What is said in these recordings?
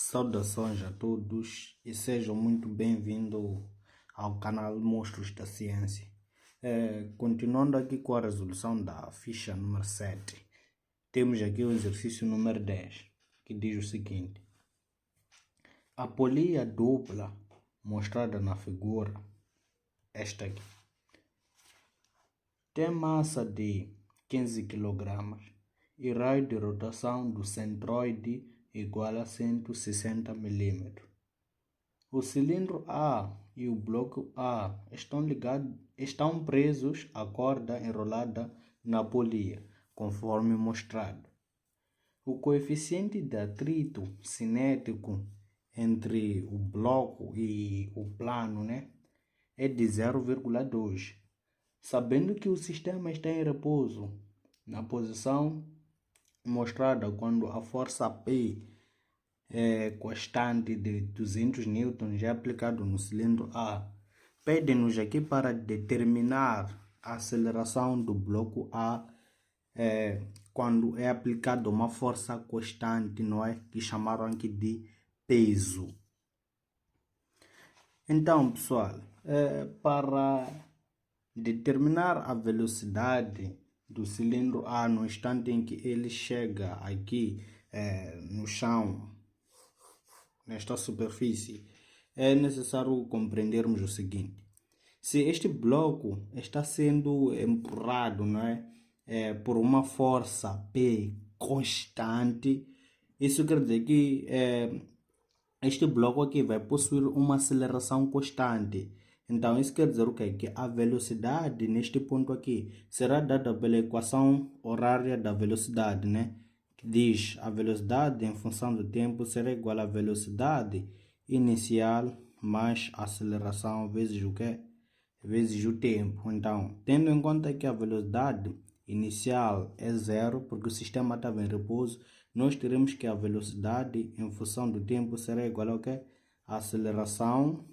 Saudações a todos e sejam muito bem-vindos ao canal Monstros da Ciência. Continuando aqui com a resolução da ficha número 7, temos aqui o exercício número 10, que diz o seguinte: a polia dupla mostrada na figura, esta aqui, tem massa de 15 kg e raio de rotação do centroide igual a 160 mm. O cilindro A e o bloco A estão presos à corda enrolada na polia, conforme mostrado. O coeficiente de atrito cinético entre o bloco e o plano, é de 0,2. Sabendo que o sistema está em repouso na posição mostrada quando a força P constante de 200 newtons é aplicado no cilindro A, pede-nos aqui para determinar a aceleração do bloco A quando é aplicado uma força constante, que chamaram aqui de peso. Então, pessoal, para determinar a velocidade do cilindro A no instante em que ele chega aqui no chão, nesta superfície, é necessário compreendermos o seguinte: se este bloco está sendo empurrado por uma força P constante, isso quer dizer que este bloco aqui vai possuir uma aceleração constante. Então, isso quer dizer o quê? Que a velocidade neste ponto aqui será dada pela equação horária da velocidade, que diz a velocidade em função do tempo será igual à velocidade inicial mais a aceleração vezes o quê? Vezes o tempo. Então, tendo em conta que a velocidade inicial é zero, porque o sistema estava em repouso, nós teremos que a velocidade em função do tempo será igual ao quê? A aceleração,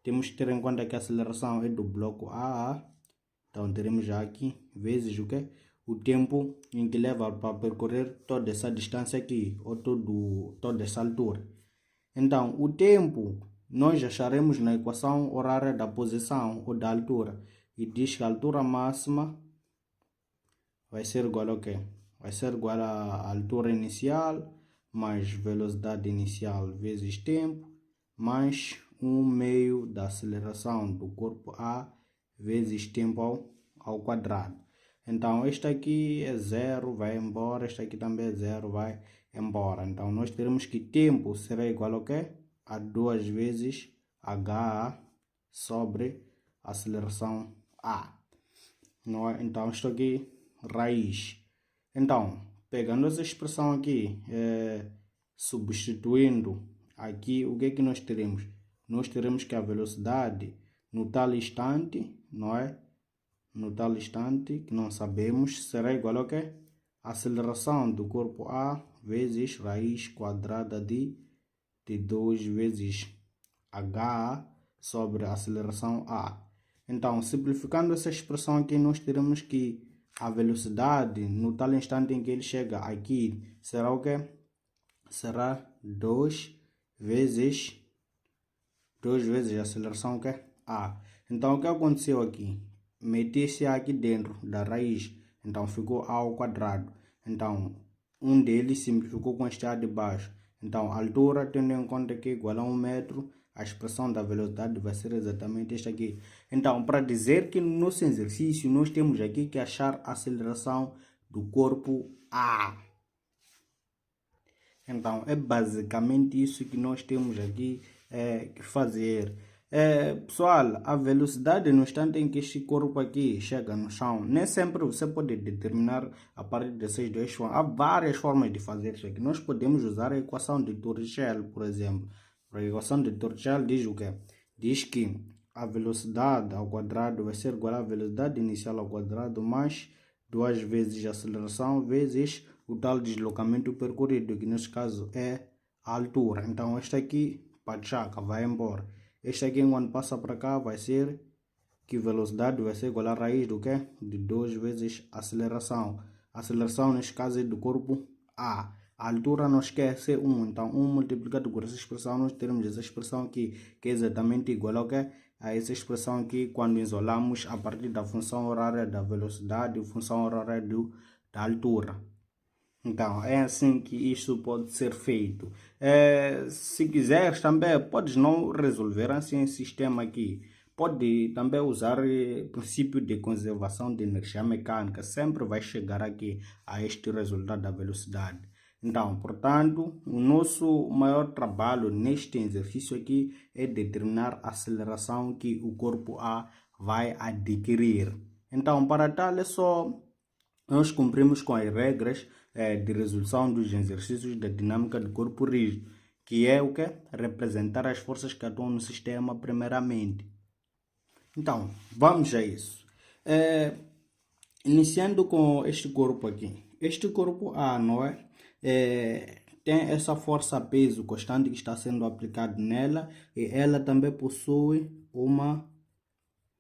Temos que ter em conta que a aceleração é do bloco A, então teremos já aqui vezes o quê? O tempo em que leva para percorrer toda essa distância aqui, ou toda essa altura. Então, o tempo nós acharemos na equação horária da posição ou da altura, e diz que a altura máxima vai ser igual ao quê? Vai ser igual à altura inicial mais velocidade inicial vezes tempo mais 1/2 da aceleração do corpo A vezes tempo ao quadrado. Então, este aqui é zero, vai embora, este aqui também é zero, vai embora. Então, nós teremos que tempo será igual ao quê? A 2 vezes HA sobre aceleração A. Então, isto aqui, raiz. Então, pegando essa expressão aqui, substituindo aqui, o que é que nós teremos? Nós teremos que a velocidade no tal instante, no tal instante, que não sabemos, será igual ao quê? A aceleração do corpo A vezes raiz quadrada de 2 vezes HA sobre a aceleração A. Então, simplificando essa expressão aqui, nós teremos que a velocidade no tal instante em que ele chega aqui será o quê? Será 2 vezes a aceleração o quê? A. Então, o que aconteceu aqui? Meti-se aqui dentro da raiz, então ficou A ao quadrado. Então, um deles simplificou com este A de baixo. Então, a altura, tendo em conta que é igual a 1 metro, a expressão da velocidade vai ser exatamente esta aqui. Então, para dizer que no nosso exercício, nós temos aqui que achar a aceleração do corpo A. Então, é basicamente isso que nós temos aqui que fazer. Pessoal, a velocidade no instante em que este corpo aqui chega no chão, nem sempre você pode determinar a partir dessas duas formas. Há várias formas de fazer isso aqui. Nós podemos usar a equação de Torricelli, por exemplo. A equação de Torricelli diz o quê? Diz que a velocidade ao quadrado vai ser igual à velocidade inicial ao quadrado mais 2 vezes a aceleração vezes o tal deslocamento percorrido, que nesse caso é a altura. Então, este aqui, pachaca, vai embora. Este aqui, quando passa para cá, vai ser que velocidade vai ser igual à raiz do quê? De 2 vezes a aceleração. A aceleração, neste caso, é do corpo A. A altura não esquece 1. Então, 1 multiplicado por essa expressão, nós teremos essa expressão aqui, que é exatamente igual ao quê? A essa expressão aqui, quando isolamos a partir da função horária da velocidade e função horária da altura. Então, é assim que isso pode ser feito. Se quiseres também, podes não resolver assim esse sistema aqui. Pode também usar o princípio de conservação de energia mecânica. Sempre vai chegar aqui a este resultado da velocidade. Então, portanto, o nosso maior trabalho neste exercício aqui é determinar a aceleração que o corpo A vai adquirir. Então, para tal, é só nós cumprimos com as regras de resolução dos exercícios da dinâmica do corpo rígido, que é o que? Representar as forças que atuam no sistema primeiramente. Então, vamos a isso. Iniciando com este corpo aqui. Este corpo A, não é? Tem essa força-peso constante que está sendo aplicado nela, e ela também possui uma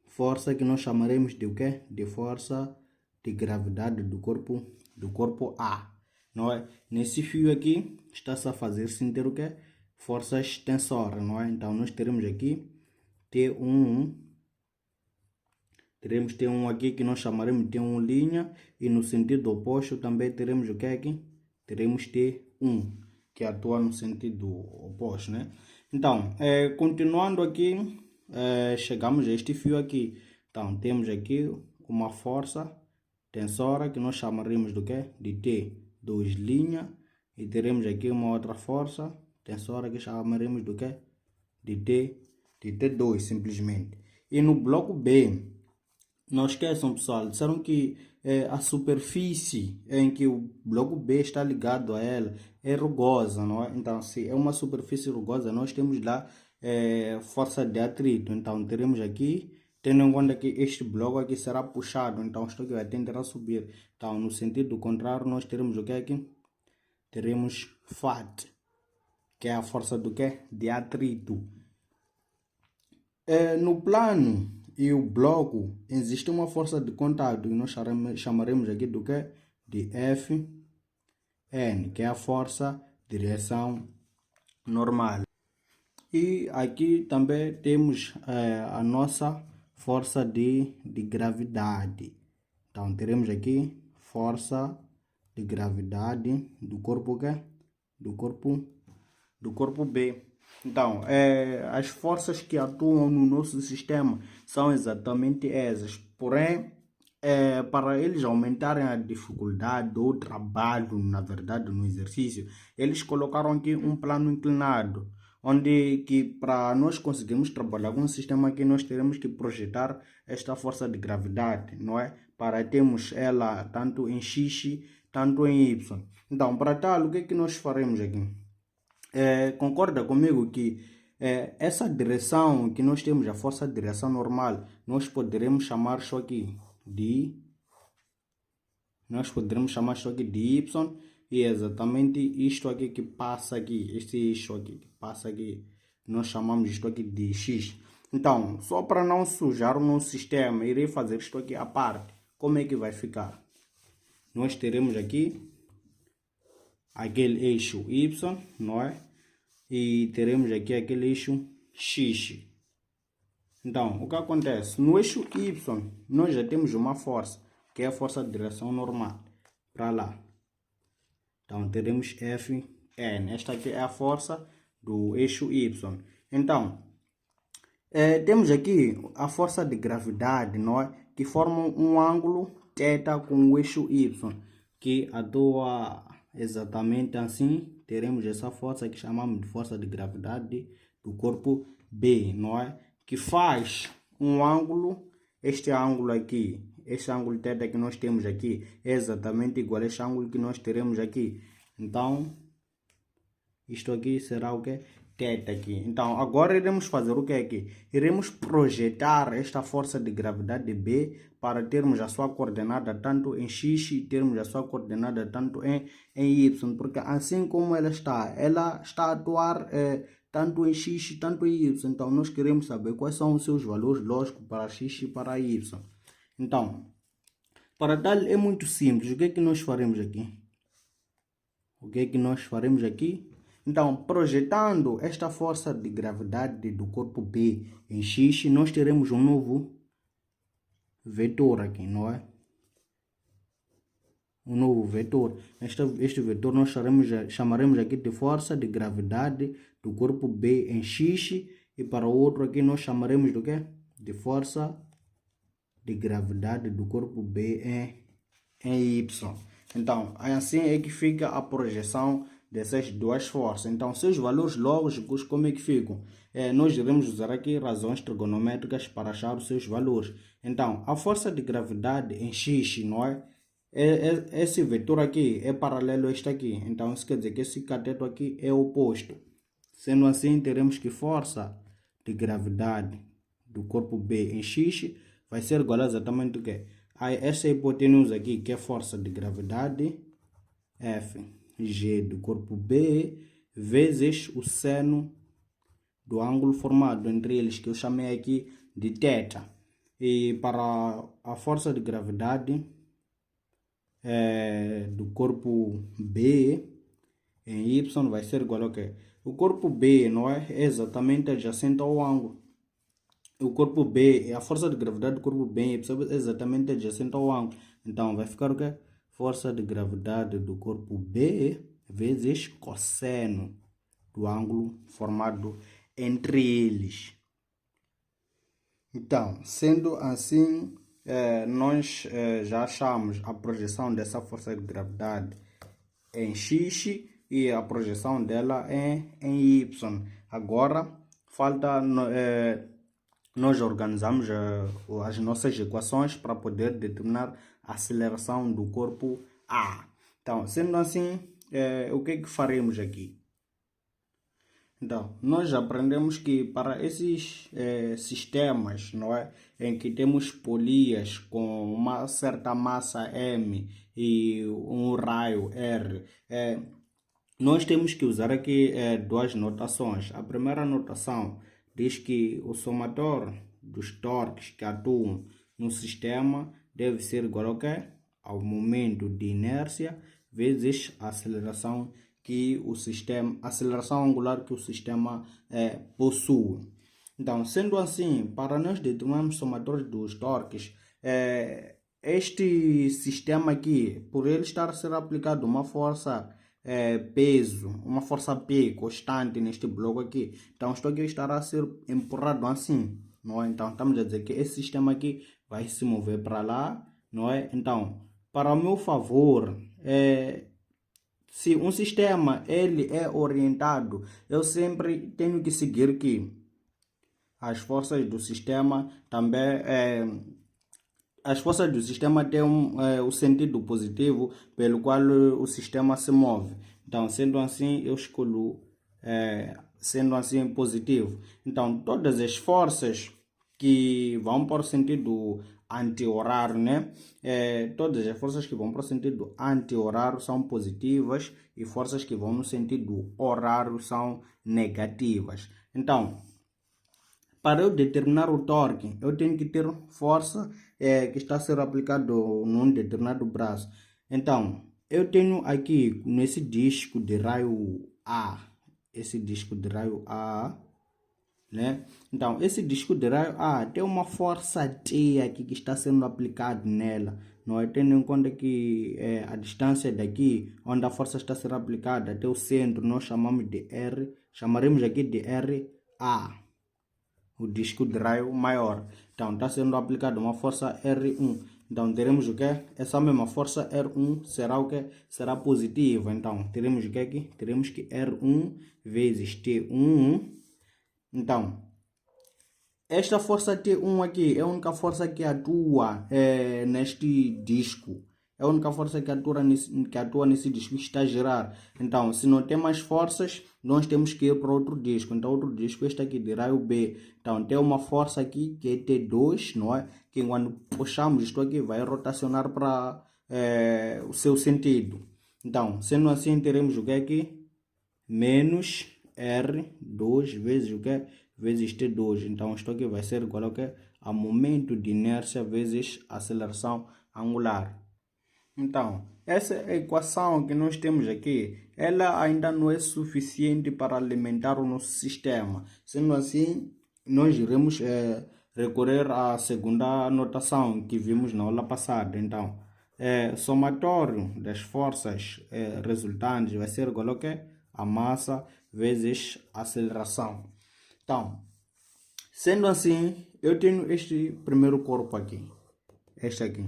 força que nós chamaremos de o quê? De força de gravidade do corpo A, não é? Nesse fio aqui está-se a fazer sentir o quê? Forças tensoras, não é? Então nós teremos aqui T1, teremos T1 aqui que nós chamaremos de T1', e no sentido oposto também teremos o que aqui? Teremos T1, que atua no sentido oposto, né? Então, continuando aqui, chegamos a este fio aqui. Então, temos aqui uma força tensora que nós chamaremos do que? De T2', e teremos aqui uma outra força tensora que chamaremos do que? De T2, simplesmente. E no bloco B, não esqueçam, pessoal, disseram que a superfície em que o bloco B está ligado a ela é rugosa, não é? Então, se é uma superfície rugosa, nós temos lá força de atrito. Então, teremos aqui, tendo em conta que este bloco aqui será puxado, então isto aqui vai tender a subir. Então, no sentido contrário, nós teremos o que aqui? Teremos FAT, que é a força do que? De atrito. No plano e o bloco, existe uma força de contato que nós chamaremos aqui do que? De Fn, que é a força de reação normal. E aqui também temos a nossa força de gravidade. Então, teremos aqui força de gravidade do corpo que? Do corpo B. Então, as forças que atuam no nosso sistema são exatamente essas. Porém, para eles aumentarem a dificuldade ou trabalho, na verdade, no exercício, eles colocaram aqui um plano inclinado, onde que para nós conseguirmos trabalhar com o sistema aqui, nós teremos que projetar esta força de gravidade, não é? Para termos ela tanto em X, tanto em Y. Então, para tal, o que é que nós faremos aqui? Concorda comigo que essa direção que nós temos, a força de direção normal, nós poderemos chamar isso aqui de Y, e é exatamente isto aqui que passa aqui, este eixo aqui que passa aqui, nós chamamos isto aqui de X. Então, só para não sujar o nosso sistema, irei fazer isto aqui à parte. Como é que vai ficar? Nós teremos aqui aquele eixo Y, não é? E teremos aqui aquele eixo X. Então, o que acontece? No eixo Y, nós já temos uma força, que é a força de direção normal, para lá. Então, teremos Fn. Esta aqui é a força do eixo Y. Então, temos aqui a força de gravidade, não é? Que forma um ângulo θ com o eixo Y, que atua exatamente assim. Teremos essa força que chamamos de força de gravidade do corpo B, não é? Que faz um ângulo, este ângulo aqui, este ângulo θ que nós temos aqui é exatamente igual a este ângulo que nós teremos aqui. Então, isto aqui será o que? θ aqui. Então, agora iremos fazer o que aqui? Iremos projetar esta força de gravidade B para termos a sua coordenada tanto em X e termos a sua coordenada tanto em Y. Porque assim como ela está a atuar tanto em X e tanto em Y. Então, nós queremos saber quais são os seus valores lógicos para X e para Y. Então, para tal é muito simples. O que é que nós faremos aqui? O que é que nós faremos aqui? Então, projetando esta força de gravidade do corpo B em X, nós teremos um novo vetor aqui, não é? Um novo vetor. Este vetor nós chamaremos aqui de força de gravidade do corpo B em X, e para o outro aqui nós chamaremos do quê? De força de gravidade do corpo B em Y. Então, assim é que fica a projeção dessas duas forças. Então, seus valores lógicos, como é que ficam? Nós iremos usar aqui razões trigonométricas para achar os seus valores. Então, a força de gravidade em X, não é? Esse vetor aqui é paralelo a este aqui. Então, isso quer dizer que esse cateto aqui é oposto. Sendo assim, teremos que força de gravidade do corpo B em X vai ser igual a exatamente o quê? A essa hipotenusa aqui, que é força de gravidade, Fg do corpo B, vezes o seno do ângulo formado entre eles, que eu chamei aqui de θ. E para a força de gravidade do corpo B em Y vai ser igual a quê? O corpo B, não é exatamente adjacente ao ângulo. O corpo B, a força de gravidade do corpo B é exatamente adjacente ao ângulo. Então, vai ficar o quê? Força de gravidade do corpo B vezes cosseno do ângulo formado entre eles. Então, sendo assim, nós já achamos a projeção dessa força de gravidade em X e a projeção dela em Y. Agora, falta nós organizamos as nossas equações para poder determinar a aceleração do corpo A. Então, sendo assim, o que é que faremos aqui? Então, nós aprendemos que para esses sistemas, não é, em que temos polias com uma certa massa M e um raio R, nós temos que usar aqui duas notações. A primeira notação diz que o somatório dos torques que atuam no sistema deve ser igual ao quê? Ao momento de inércia vezes a aceleração que o sistema, aceleração angular que o sistema possui. Então, sendo assim, para nós determinarmos somatórios dos torques, este sistema aqui, por ele estar a ser aplicado uma força peso, uma força P constante neste bloco aqui, então isto aqui estará a ser empurrado assim, não é? Então, estamos a dizer que esse sistema aqui vai se mover para lá, não é? Então, para o meu favor, se um sistema ele é orientado, eu sempre tenho que seguir que as forças do sistema também as forças do sistema têm o sentido positivo pelo qual o sistema se move. Então, sendo assim, eu escolho sendo assim positivo. Então, todas as forças que vão para o sentido anti-horário, né? Todas as forças que vão para o sentido anti-horário são positivas e forças que vão no sentido horário são negativas. Então, para eu determinar o torque, eu tenho que ter força que está a ser aplicado num determinado braço. Então, eu tenho aqui nesse disco de raio A, esse disco de raio A, né? Então, esse disco de raio A tem uma força T aqui que está sendo aplicada nela. Nós tendo em conta que a distância daqui, onde a força está sendo aplicada até o centro, nós chamamos de R, chamaremos aqui de RA, o disco de raio maior. Então, está sendo aplicada uma força R1. Então, teremos o que? Essa mesma força R1 será o que? Será positiva. Então, teremos o que aqui? Teremos que R1 vezes T1. Então, esta força T1 aqui é a única força que atua neste disco. É a única força que atua nesse disco que está a girar. Então, se não tem mais forças, nós temos que ir para outro disco. Então, outro disco, este aqui de raio B. Então, tem uma força aqui que é T2, não é? Que quando puxamos isto aqui, vai rotacionar para o seu sentido. Então, sendo assim, teremos o que aqui? Menos R2 vezes o que? Vezes T2. Então, isto aqui vai ser igual ao que? A momento de inércia vezes aceleração angular. Então, essa equação que nós temos aqui, ela ainda não é suficiente para alimentar o nosso sistema. Sendo assim, nós iremos recorrer à segunda notação que vimos na aula passada. Então, somatório das forças resultantes vai ser igual a quê? A massa vezes a aceleração. Então, sendo assim, eu tenho este primeiro corpo aqui, este aqui.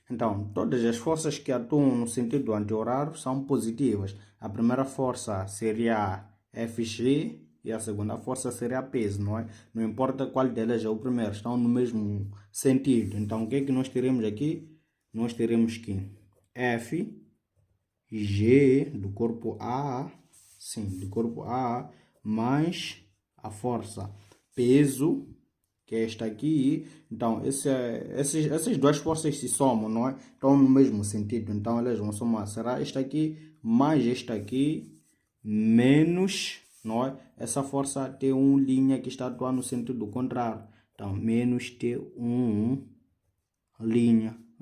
Então, todas as forças que atuam no sentido anti-horário são positivas. A primeira força seria Fg e a segunda força seria peso, não é? Não importa qual delas é o primeiro, estão no mesmo sentido. Então, o que é que nós teremos aqui? Nós teremos que F, G do corpo A, sim, do corpo A, mais a força peso, que é esta aqui. Então, essas duas forças se somam, não é? Estão no mesmo sentido, então elas vão somar. Será esta aqui mais esta aqui, menos, não é? Essa força T1' que está atuando no sentido contrário. Então, menos T1'.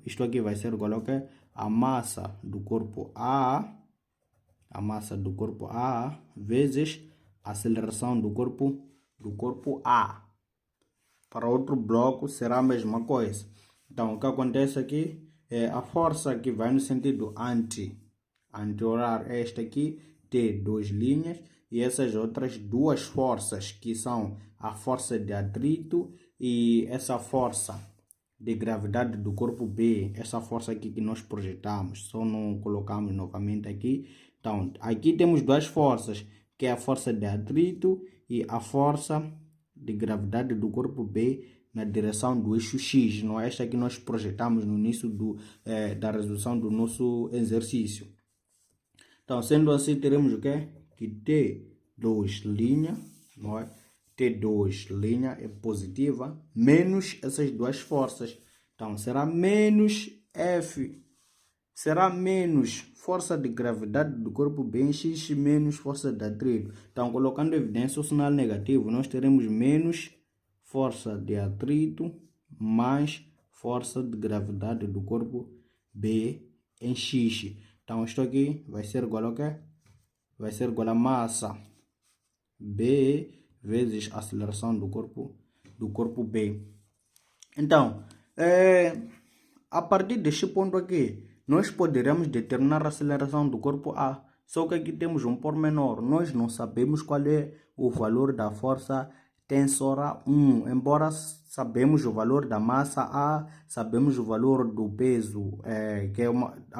Isto aqui vai ser igual a quê? A massa do corpo A, vezes a aceleração do corpo A. Para outro bloco será a mesma coisa. Então, o que acontece aqui é a força que vai no sentido anti-horário é esta aqui, T2', e essas outras duas forças que são a força de atrito e essa força de gravidade do corpo B, essa força aqui que nós projetamos, só não colocamos novamente aqui. Então, aqui temos duas forças, que é a força de atrito e a força de gravidade do corpo B na direção do eixo X, não é? Esta que nós projetamos no início da resolução do nosso exercício. Então, sendo assim, teremos o quê? Que T2', não é? T2' é positiva, menos essas duas forças. Então, será menos F, será menos força de gravidade do corpo B em X menos força de atrito. Então, colocando evidência o sinal negativo, nós teremos menos força de atrito mais força de gravidade do corpo B em X. Então, isto aqui vai ser igual a quê? Vai ser igual a massa B vezes a aceleração do corpo B. Então, a partir deste ponto aqui, nós poderemos determinar a aceleração do corpo A. Só que aqui temos um pormenor. Nós não sabemos qual é o valor da força tensora 1. Embora sabemos o valor da massa A, sabemos o valor do peso, que é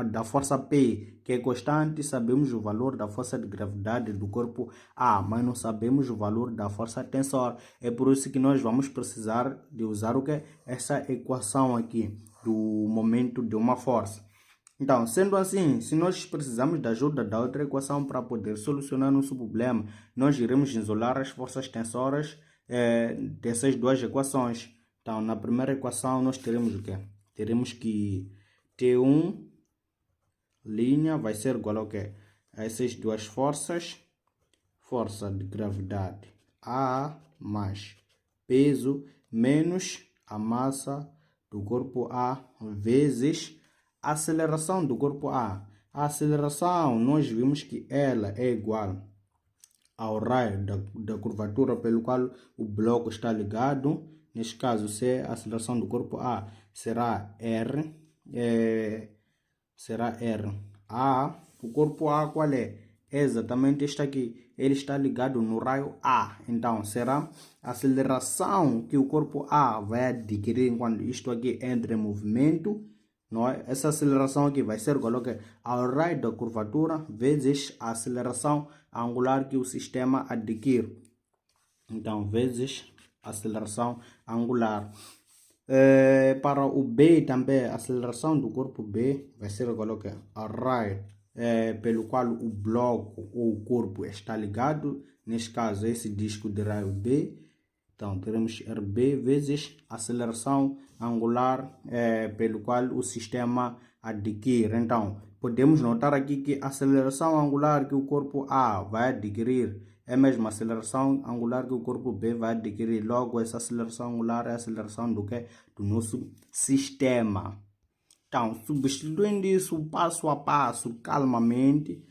da força P, que é constante, sabemos o valor da força de gravidade do corpo A, mas não sabemos o valor da força tensora. É por isso que nós vamos precisar de usar o que? Essa equação aqui do momento de uma força. Então, sendo assim, se nós precisamos da ajuda da outra equação para poder solucionar nosso problema, nós iremos isolar as forças tensoras dessas duas equações. Então, na primeira equação, nós teremos o quê? Teremos que T1' vai ser igual ao quê? A essas duas forças, força de gravidade A mais peso menos a massa do corpo A vezes a aceleração do corpo A. A aceleração, nós vimos que ela é igual ao raio da curvatura pelo qual o bloco está ligado. Neste caso, se a aceleração do corpo A será R, o corpo A qual é? É exatamente este aqui. Ele está ligado no raio A. Então, será a aceleração que o corpo A vai adquirir quando isto aqui entra em movimento. Não é? Essa aceleração aqui vai ser igual ao raio da curvatura vezes a aceleração angular que o sistema adquire. Então, vezes a aceleração angular. Para o B também, a aceleração do corpo B vai ser igual ao raio pelo qual o bloco ou o corpo está ligado. Neste caso, esse disco de raio B. Então, teremos RB vezes a aceleração angular pelo qual o sistema adquire. Então, podemos notar aqui que a aceleração angular que o corpo A vai adquirir é a mesma aceleração angular que o corpo B vai adquirir. Logo, essa aceleração angular é a aceleração do nosso sistema. Então, substituindo isso passo a passo, calmamente,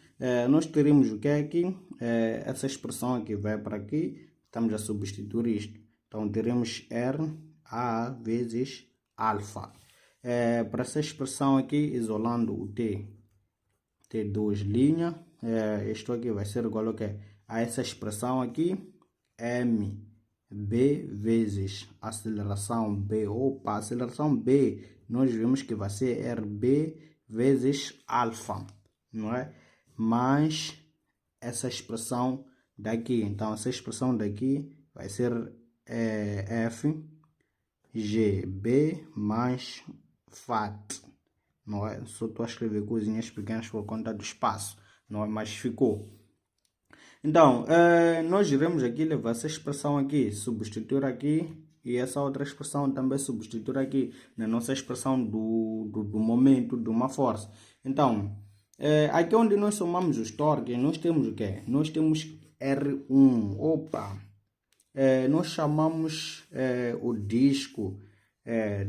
nós teremos o que é aqui? Essa expressão aqui vai para aqui, estamos a substituir isto. Então, teremos R A vezes alfa. Para essa expressão aqui, isolando o T2 linha, isto aqui vai ser igual ao que? A essa expressão aqui, mb vezes aceleração B. Opa, aceleração B, nós vemos que vai ser RB vezes alfa, não é? Mais essa expressão daqui. Então, essa expressão daqui vai ser FGB mais FAT. Não é? Só estou a escrever coisinhas pequenas por conta do espaço, não é? Mas ficou. Então, nós iremos aqui levar essa expressão aqui, substituir aqui, e essa outra expressão também substituir aqui, na nossa expressão do momento, de uma força. Então, aqui onde nós somamos os torques, nós temos o quê? Nós temos R1. Opa! Nós chamamos o disco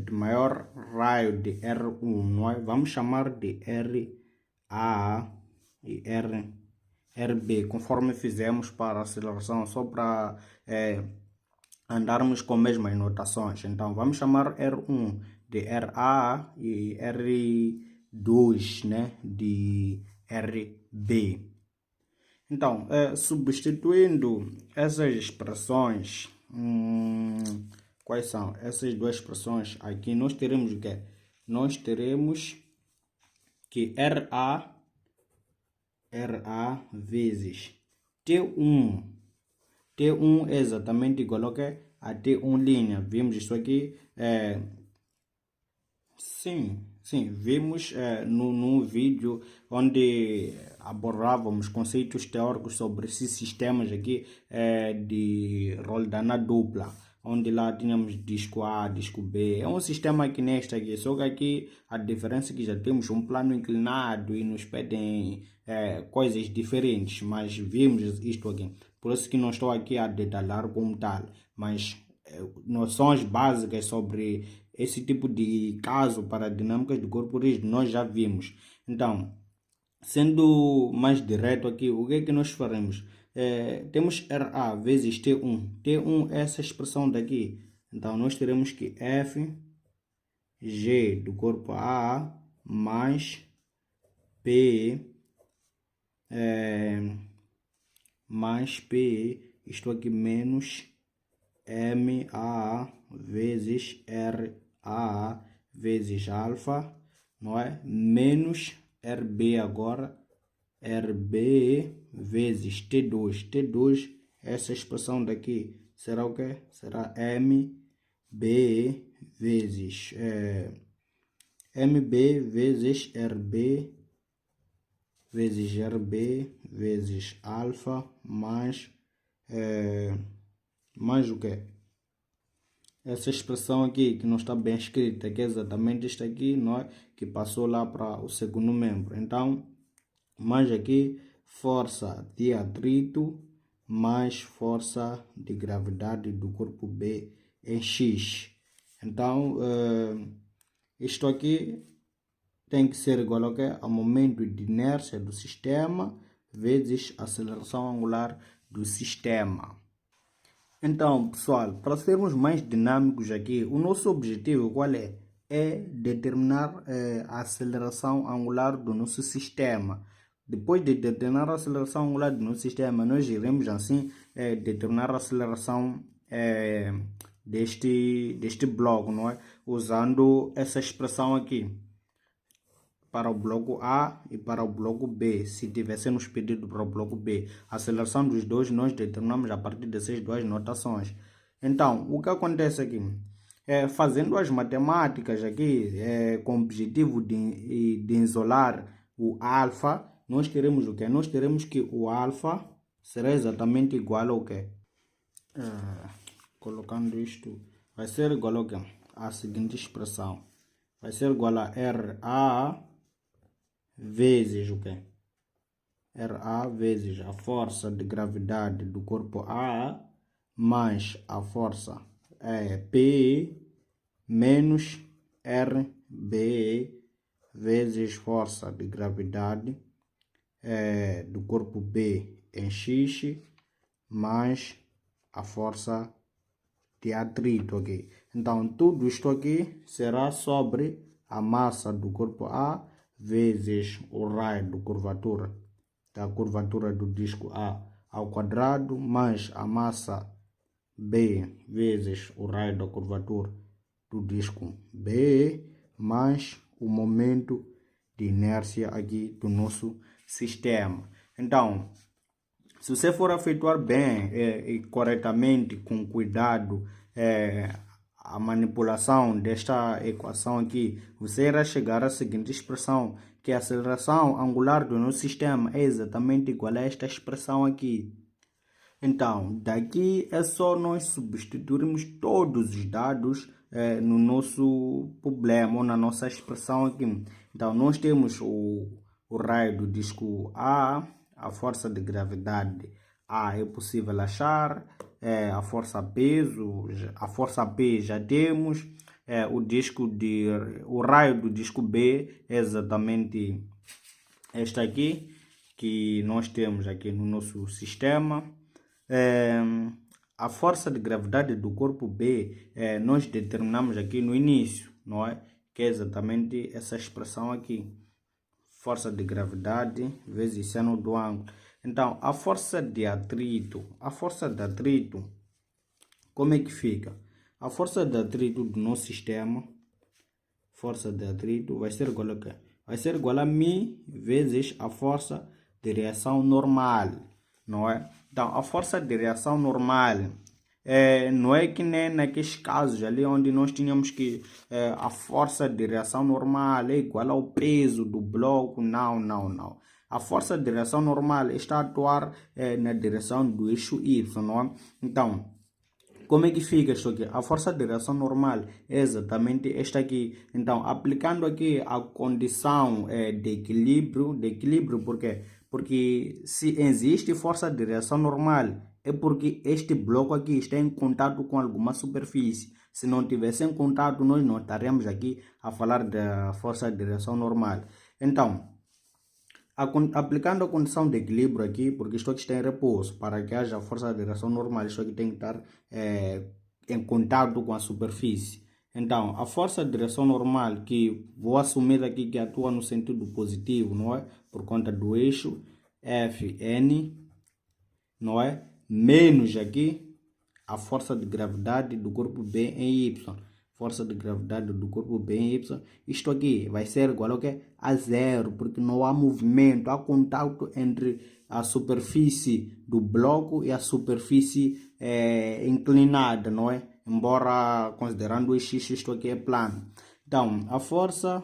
de maior raio de R1, não é? Vamos chamar de RA e RB, conforme fizemos para a aceleração, só para andarmos com as mesmas notações. Então, vamos chamar R1 de RA e R2, né, de RB. Então, substituindo essas expressões, quais são? Essas duas expressões aqui, nós teremos o quê? Nós teremos que RA vezes T1. T1 é exatamente igual ao que? A T1 linha. Vimos isso aqui? Sim, vimos no vídeo onde abordávamos conceitos teóricos sobre esses sistemas aqui de roldana dupla, onde lá tínhamos disco A, disco B. É um sistema que neste aqui, só que aqui a diferença é que já temos um plano inclinado e nos pedem coisas diferentes, mas vimos isto aqui. Por isso que não estou aqui a detalhar como tal, mas noções básicas sobre esse tipo de caso para dinâmicas do corpo rígido nós já vimos. Então, sendo mais direto aqui, o que é que nós faremos? Temos RA vezes T1. T1 é essa expressão daqui. Então, nós teremos que F G do corpo A mais P isto aqui menos MA vezes RA vezes alfa, não é? Menos RB agora, RB vezes T2. T2, essa expressão daqui, será o quê? Será MB vezes MB vezes RB vezes alfa mais o que? Essa expressão aqui que não está bem escrita, que é exatamente isto aqui, não é? Que passou lá para o segundo membro. Então, mais aqui, força de atrito mais força de gravidade do corpo B em X. Então, isto aqui tem que ser igual ao, ao momento de inércia do sistema vezes a aceleração angular do sistema. Então, pessoal, para sermos mais dinâmicos aqui, o nosso objetivo qual é? É determinar a aceleração angular do nosso sistema. Depois de determinar a aceleração angular do nosso sistema, nós iremos assim determinar a aceleração deste bloco, não é? Usando essa expressão aqui para o bloco A e para o bloco B, se tivéssemos pedido para o bloco B. A aceleração dos dois nós determinamos a partir dessas duas notações. Então, o que acontece aqui? Fazendo as matemáticas aqui, com o objetivo de isolar o alfa, nós teremos o quê? Nós teremos que o alfa será exatamente igual ao quê? Colocando isto, vai ser igual ao quê? A seguinte expressão. Vai ser igual a RA vezes o quê? RA vezes a força de gravidade do corpo A mais a força P menos RB vezes força de gravidade do corpo B em X mais a força de atrito aqui. Então, tudo isto aqui será sobre a massa do corpo A vezes o raio da curvatura do disco A ao quadrado mais a massa B vezes o raio da curvatura do disco B mais o momento de inércia aqui do nosso sistema. Então, se você for efetuar bem e corretamente, com cuidado, a manipulação desta equação aqui, você irá chegar à seguinte expressão, que a aceleração angular do nosso sistema é exatamente igual a esta expressão aqui. Então, daqui é só nós substituirmos todos os dados no nosso problema ou na nossa expressão aqui. Então, nós temos o raio do disco A, a força de gravidade A é possível achar, a força peso, a força P já temos, o raio do disco B é exatamente esta aqui, que nós temos aqui no nosso sistema. A força de gravidade do corpo B nós determinamos aqui no início, não é? Que é exatamente essa expressão aqui. Força de gravidade vezes seno do ângulo. Então, a força de atrito, como é que fica? A força de atrito do nosso sistema, força de atrito vai ser igual a quê? Vai ser igual a μ vezes a força de reação normal, não é? Então, a força de reação normal não é que nem naqueles casos ali onde nós tínhamos que a força de reação normal é igual ao peso do bloco. Não. A força de reação normal está a atuar na direção do eixo Y, não é? Então, como é que fica isto aqui? A força de reação normal é exatamente esta aqui. Então, aplicando aqui a condição de equilíbrio, por quê? Porque se existe força de reação normal, é porque este bloco aqui está em contato com alguma superfície. Se não tivesse em contato, nós não estaríamos aqui a falar da força de reação normal. Então, aplicando a condição de equilíbrio aqui, porque isto aqui está em repouso, para que haja força de reação normal, isto aqui tem que estar em contato com a superfície. Então, a força de reação normal, que vou assumir aqui que atua no sentido positivo, não é? Por conta do eixo Fn, não é? Menos aqui a força de gravidade do corpo B em Y. Força de gravidade do corpo B em Y. Isto aqui vai ser igual a zero, porque não há movimento, há contato entre a superfície do bloco e a superfície inclinada, não é? Embora, considerando o X, isto aqui é plano. Então, a força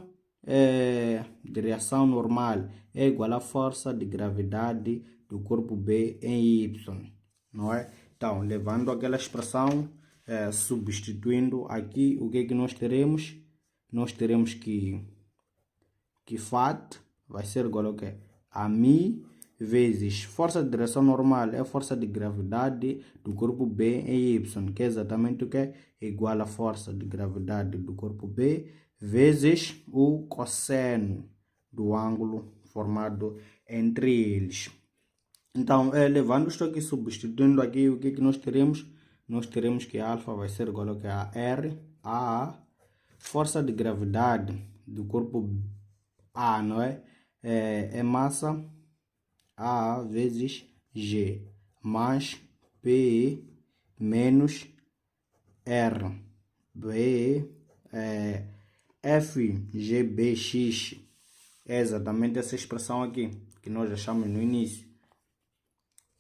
de reação normal é igual à força de gravidade do corpo B em Y, não é? Então, levando aquela expressão, substituindo aqui, o que é que nós teremos? Nós teremos que Φ vai ser igual ao quê? A μ vezes força de direção normal é a força de gravidade do corpo B em Y, que é exatamente o que é igual à força de gravidade do corpo B vezes o cosseno do ângulo formado entre eles. Então, levando isto aqui, substituindo aqui, o que é que nós teremos? Nós teremos que alfa vai ser igual ao que a R, a força de gravidade do corpo A, não é? É massa A vezes G, mais P menos R, B, FGBX, é exatamente essa expressão aqui, que nós achamos no início.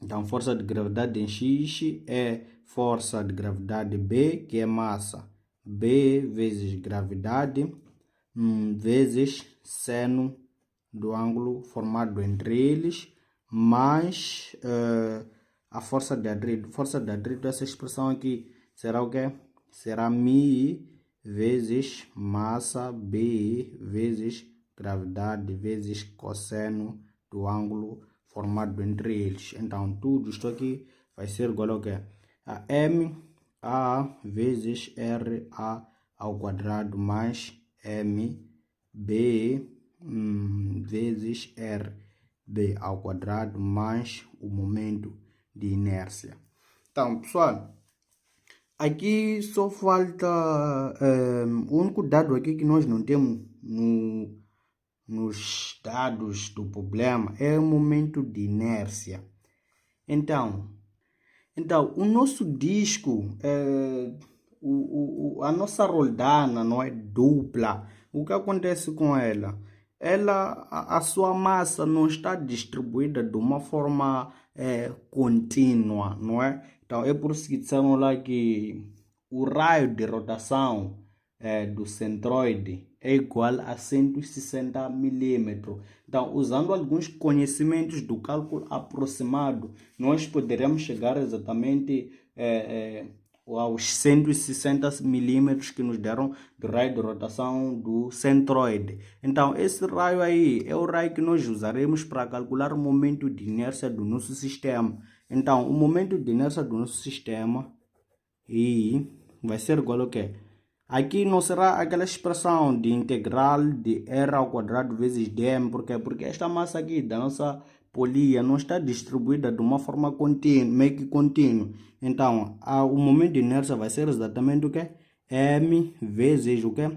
Então, força de gravidade em X é força de gravidade B, que é massa B vezes gravidade, vezes seno do ângulo formado entre eles, mais a força de atrito. Força de atrito, essa expressão aqui, será o quê? Será μ vezes massa B vezes gravidade vezes cosseno do ângulo formado entre eles. Então, tudo isto aqui vai ser igual ao quê? A M A vezes R A ao quadrado mais M B vezes RB ao quadrado mais o momento de inércia. Então, pessoal, aqui só falta o único dado aqui que nós não temos nos dados do problema é o momento de inércia. Então o nosso disco, a nossa roldana não é dupla. O que acontece com ela? A sua massa não está distribuída de uma forma contínua, não é? Então é por isso que disseram lá que o raio de rotação do centroide é igual a 160 milímetros. Então, usando alguns conhecimentos do cálculo aproximado, nós poderemos chegar exatamente aos 160 milímetros que nos deram do raio de rotação do centroide. Então, esse raio aí é o raio que nós usaremos para calcular o momento de inércia do nosso sistema. Então, o momento de inércia do nosso sistema vai ser igual ao quê? Aqui não será aquela expressão de integral de R ao quadrado vezes dm. Por quê? Porque esta massa aqui da nossa polia não está distribuída de uma forma contínua, meio que contínua. Então, o momento de inércia vai ser exatamente o quê? M vezes o quê?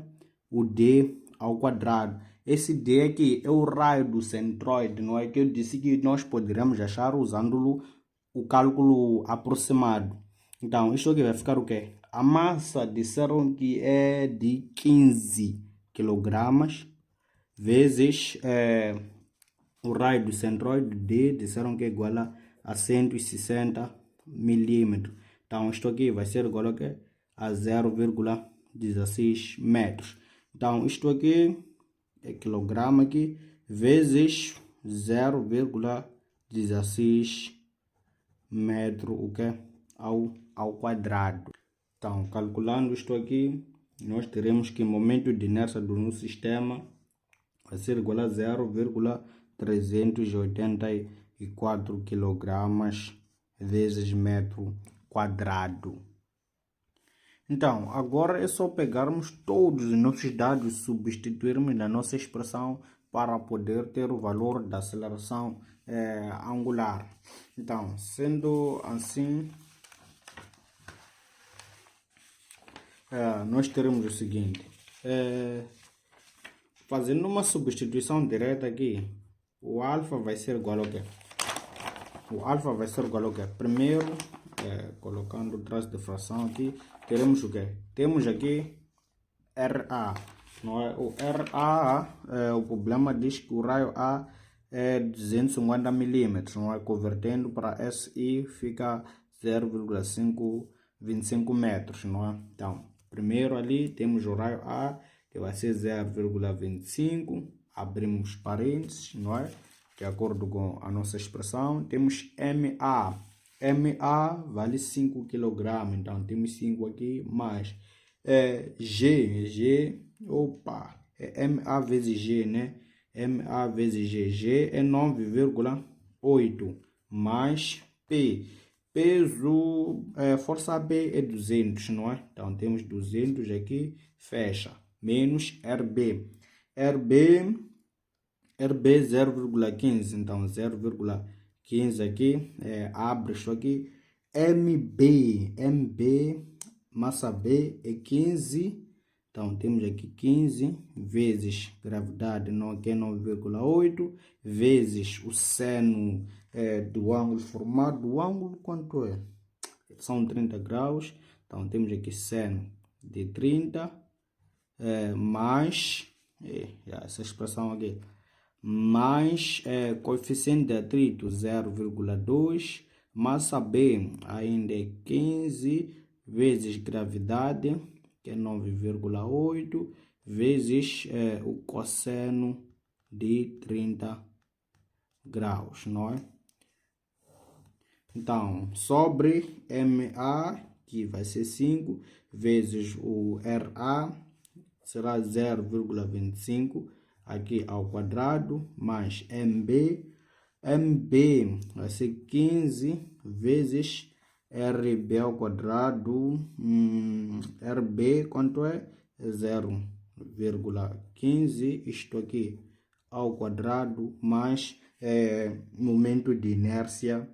O D ao quadrado. Esse D aqui é o raio do centroide, não é? Que eu disse que nós poderemos achar usando o cálculo aproximado. Então, isto aqui vai ficar o quê? A massa disseram que é de 15 kg vezes o raio do centroide D, disseram que é igual a 160 milímetros. Então, isto aqui vai ser igual a 0,16 metros. Então, isto aqui é quilograma aqui vezes 0,16 metro, o que? Ao quadrado. Então, calculando isto aqui, nós teremos que o momento de inércia do nosso sistema vai ser igual a 0,384 kg vezes metro quadrado. Então, agora é só pegarmos todos os nossos dados e substituirmos na nossa expressão para poder ter o valor da aceleração angular. Então, sendo assim, nós teremos o seguinte, fazendo uma substituição direta aqui, o alfa vai ser igual ao quê? O alfa vai ser igual ao quê? Primeiro, colocando o traço de fração aqui, teremos o quê? Temos aqui RA, não é? O RA, o problema diz que o raio A é 250 milímetros, não é? Convertendo para SI fica 0,525 metros, não é? Então, primeiro ali temos o raio A, que vai ser 0,25, abrimos parênteses, não é? De acordo com a nossa expressão, temos MA. MA vale 5 kg, então temos 5 aqui, mais G, é MA vezes G, né? MA vezes G é 9,8, mais P. Peso, força B é 200, não é? Então temos 200 aqui, fecha, menos RB. RB 0,15, então 0,15 aqui, abre isso aqui. MB, massa B é 15, então temos aqui 15 vezes gravidade, que é 9,8, vezes o seno do ângulo formado. O ângulo quanto é? São 30 graus, então temos aqui seno de 30, mais, essa expressão aqui, mais coeficiente de atrito 0,2, massa B ainda é 15, vezes gravidade, que é 9,8, vezes o cosseno de 30 graus, não é? Então, sobre MA, que vai ser 5, vezes o RA, será 0,25, aqui ao quadrado, mais MB vai ser 15 vezes RB ao quadrado. RB quanto é? 0,15, isto aqui ao quadrado mais momento de inércia,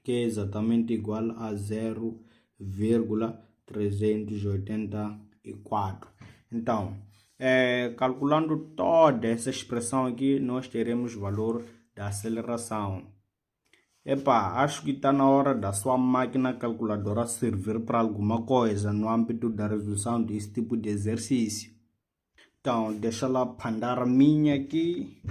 que é exatamente igual a 0,384. Então, calculando toda essa expressão aqui, nós teremos o valor da aceleração. Acho que está na hora da sua máquina calculadora servir para alguma coisa no âmbito da resolução desse tipo de exercício. Então, deixa lá pandar a minha aqui.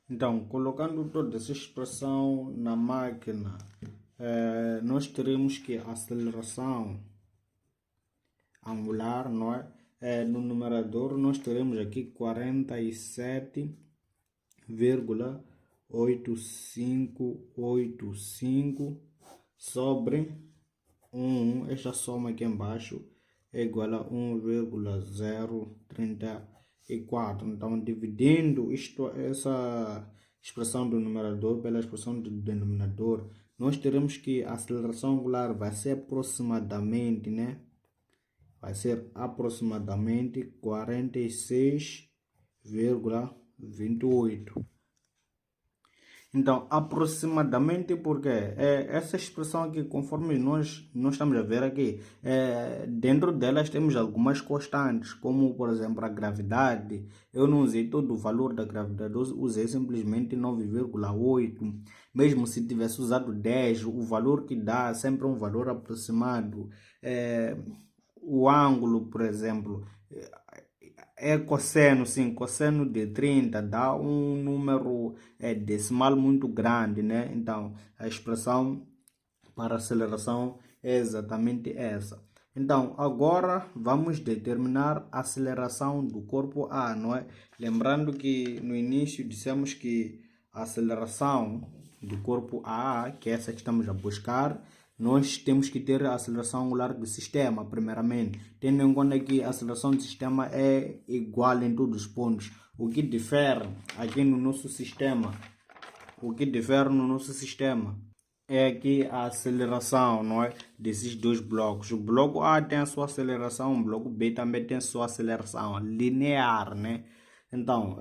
Então, colocando toda essa expressão na máquina, nós teremos que a aceleração angular, não é? No numerador nós teremos aqui 47,8585 sobre 1. Esta soma aqui embaixo é igual a 1,034. Então, dividindo essa expressão do numerador pela expressão do denominador, nós teremos que a aceleração angular vai ser aproximadamente, né? Vai ser aproximadamente 46,28. Então, aproximadamente porque essa expressão aqui, conforme nós estamos a ver aqui, dentro delas temos algumas constantes, como por exemplo a gravidade. Eu não usei todo o valor da gravidade, eu usei simplesmente 9,8. Mesmo se tivesse usado 10, o valor que dá é sempre um valor aproximado. O ângulo, por exemplo, é cosseno, sim, cosseno de 30 dá um número decimal muito grande, né? Então, a expressão para aceleração é exatamente essa. Então, agora vamos determinar a aceleração do corpo A, não é? Lembrando que no início dissemos que a aceleração do corpo A, que é essa que estamos a buscar, nós temos que ter a aceleração angular do sistema, primeiramente, tendo em conta que a aceleração do sistema é igual em todos os pontos. O que difere aqui no nosso sistema, é que a aceleração, não é, desses dois blocos. O bloco A tem a sua aceleração, o bloco B também tem a sua aceleração linear, né? Então,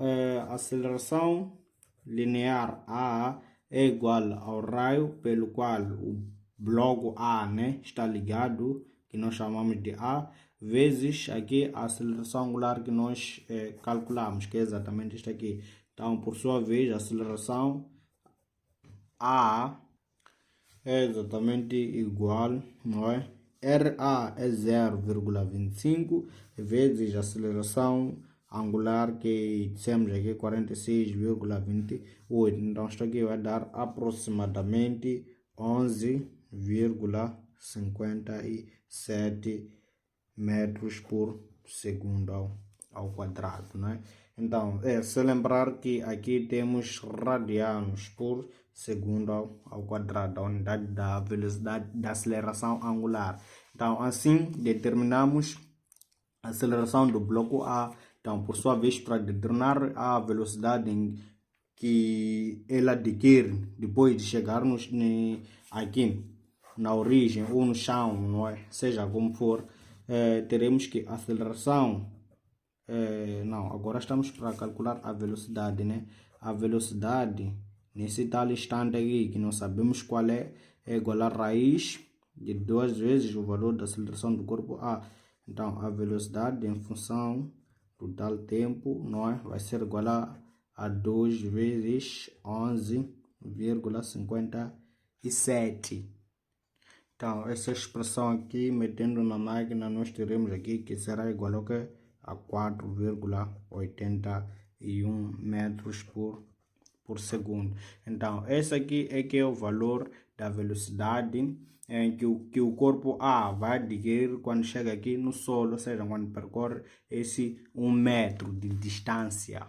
a aceleração linear A é igual ao raio pelo qual o bloco A, né, está ligado, que nós chamamos de A, vezes aqui a aceleração angular que nós calculamos, que é exatamente esta aqui. Então, por sua vez, a aceleração A é exatamente igual, não é? RA é 0,25 vezes a aceleração angular que dissemos aqui 46,28. Então, isto aqui vai dar aproximadamente 11,57 metros por segundo ao quadrado, né? Então, se lembrar que aqui temos radianos por segundo ao quadrado, a unidade da velocidade da aceleração angular. Então, assim, determinamos a aceleração do bloco A. Então, por sua vez, para determinar a velocidade que ele adquire depois de chegarmos aqui na origem ou no chão, não é? Seja como for, teremos que a aceleração não, agora estamos para calcular a velocidade, né? A velocidade nesse tal instante aqui, que não sabemos qual é igual a raiz de 2 vezes o valor da aceleração do corpo A. Então, a velocidade em função do tal tempo, não é? Vai ser igual a 2 vezes 11,57. Então, essa expressão aqui, metendo na máquina, nós teremos aqui que será igual ao que? A 4,81 metros por segundo. Então, esse aqui é que é o valor da velocidade que o corpo A vai adquirir quando chega aqui no solo, ou seja, quando percorre esse 1 metro de distância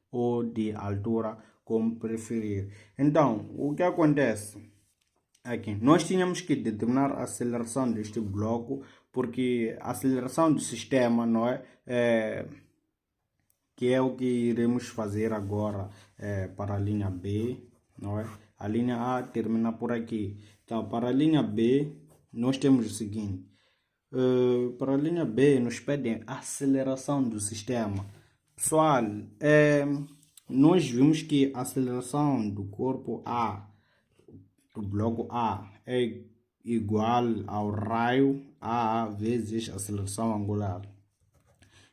ou de altura, como preferir. Então, o que acontece? Aqui, nós tínhamos que determinar a aceleração deste bloco, porque a aceleração do sistema, não é? Que é o que iremos fazer agora para a linha B, não é? A linha A termina por aqui. Então, para a linha B, nós temos o seguinte. Para a linha B, nos pedem aceleração do sistema. Pessoal, nós vimos que a aceleração do corpo A, do bloco A, é igual ao raio A vezes a aceleração angular.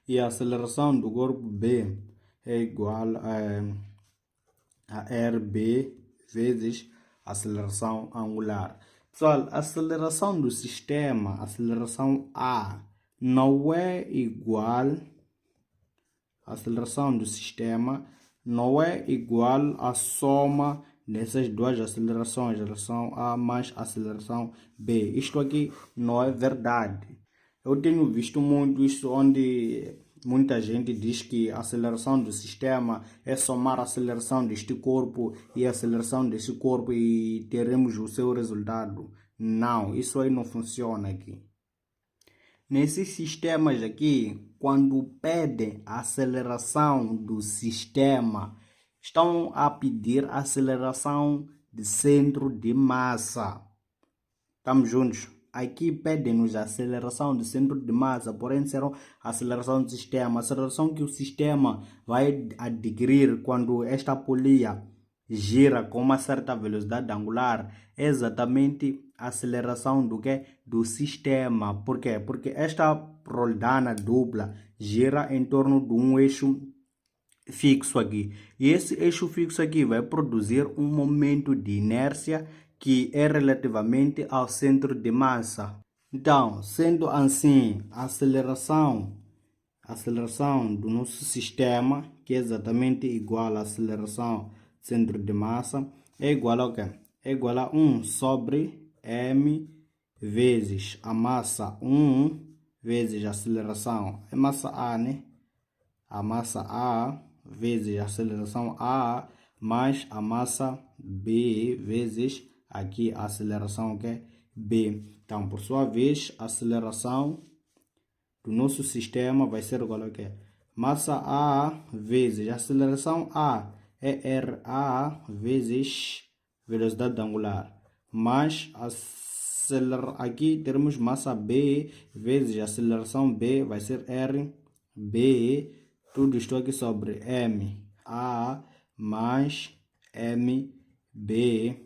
E a aceleração do corpo B é igual a RB vezes a aceleração angular. Pessoal, a aceleração do sistema, a aceleração A, não é igual, a aceleração do sistema não é igual à soma dessas duas acelerações, a aceleração A mais a aceleração B. Isto aqui não é verdade. Eu tenho visto muito isso onde muita gente diz que a aceleração do sistema é somar a aceleração deste corpo e a aceleração deste corpo e teremos o seu resultado. Não, isso aí não funciona aqui. Nesses sistemas aqui, quando pedem a aceleração do sistema, estão a pedir a aceleração de centro de massa. Estamos juntos? Aqui pedem-nos a aceleração do centro de massa, porém serão a aceleração do sistema. A aceleração que o sistema vai adquirir quando esta polia gira com uma certa velocidade angular é exatamente a aceleração do que? Do sistema. Por quê? Porque esta roldana dupla gira em torno de um eixo fixo aqui. E esse eixo fixo aqui vai produzir um momento de inércia que é relativamente ao centro de massa. Então, sendo assim, a aceleração do nosso sistema, que é exatamente igual à aceleração do centro de massa, é igual a quê? É igual a 1 sobre m vezes a massa 1 vezes a aceleração. É massa A, né? A massa A vezes a aceleração A mais a massa B vezes aqui a aceleração que é B. Então, por sua vez, a aceleração do nosso sistema vai ser igual a quê? Massa A vezes a aceleração A é RA vezes velocidade angular. Mais aqui teremos massa B vezes a aceleração B vai ser RB. Tudo isto aqui sobre MA mais MB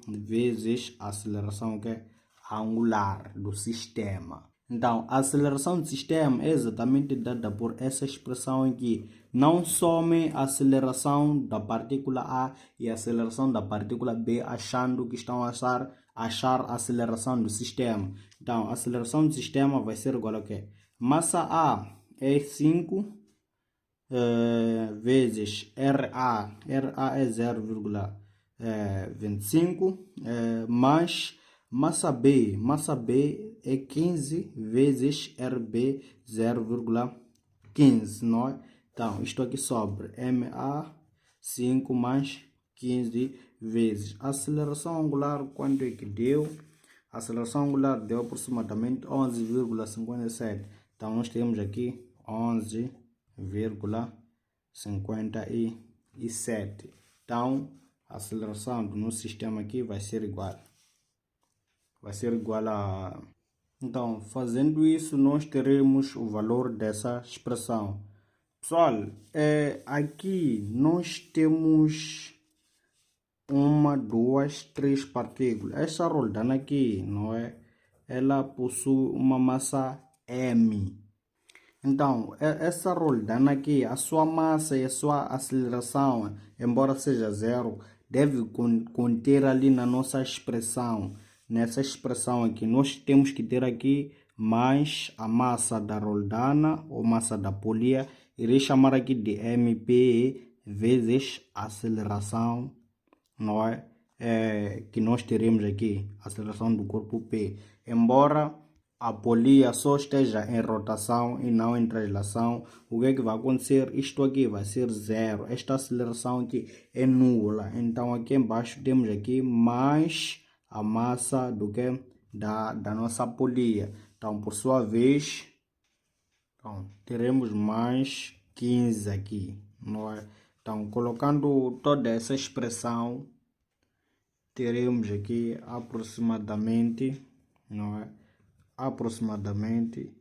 vezes a aceleração que é angular do sistema. Então, a aceleração do sistema é exatamente dada por essa expressão aqui. Não some a aceleração da partícula A e a aceleração da partícula B achando que estão a achar a aceleração do sistema. Então, a aceleração do sistema vai ser igual a quê? Massa A é 5 vezes RA é 0,25 mais massa B é 15 vezes RB 0,15, não é? Então, isto aqui sobre MA 5 mais 15 vezes. A aceleração angular, quanto é que deu? A aceleração angular deu aproximadamente 11,57. Então, nós temos aqui 11,57. Então, a aceleração do nosso sistema aqui vai ser igual a... Então, fazendo isso, nós teremos o valor dessa expressão. Pessoal, aqui nós temos 1, 2, 3 partículas. Essa roldana aqui, não é? Ela possui uma massa M. Então, essa roldana aqui, a sua massa e a sua aceleração, embora seja zero, deve conter ali na nossa expressão. Nessa expressão aqui, nós temos que ter aqui mais a massa da roldana ou massa da polia. Irei chamar aqui de MP vezes a aceleração, não é? Que nós teremos aqui, a aceleração do corpo P. Embora a polia só esteja em rotação e não em translação, o que é que vai acontecer? Isto aqui vai ser zero. Esta aceleração aqui é nula. Então aqui embaixo temos aqui mais a massa do que da nossa polia. Então, por sua vez, então, teremos mais 15 aqui, não é? Então, colocando toda essa expressão, teremos aqui aproximadamente, não é? Aproximadamente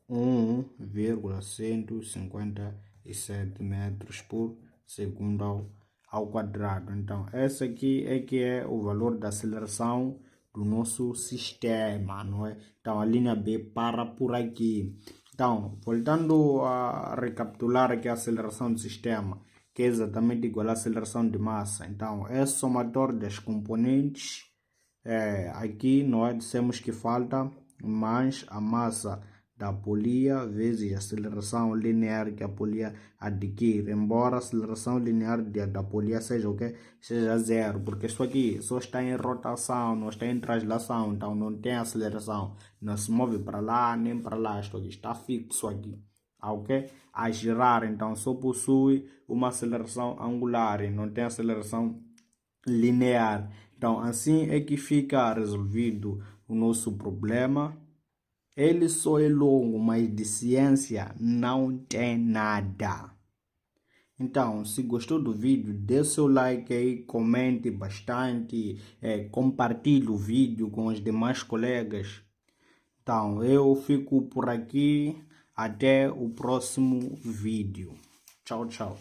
1,157 metros por segundo ao quadrado. Então, esse aqui é que é o valor da aceleração do nosso sistema, não é? Então, a linha B para por aqui. Então, voltando a recapitular aqui a aceleração do sistema, que é exatamente igual à aceleração de massa. Então, é somatório das componentes. Aqui nós dissemos que falta mais a massa da polia vezes a aceleração linear que a polia adquire, embora a aceleração linear da polia seja o que? Seja zero, porque isso aqui só está em rotação, não está em translação, então não tem aceleração, não se move para lá nem para lá, isto aqui está fixo aqui, ok? A girar, então só possui uma aceleração angular e não tem aceleração linear. Então assim é que fica resolvido o nosso problema. Ele só é longo, mas de ciência não tem nada. Então, se gostou do vídeo, dê seu like aí, comente bastante, compartilhe o vídeo com os demais colegas. Então, eu fico por aqui, até o próximo vídeo. Tchau, tchau.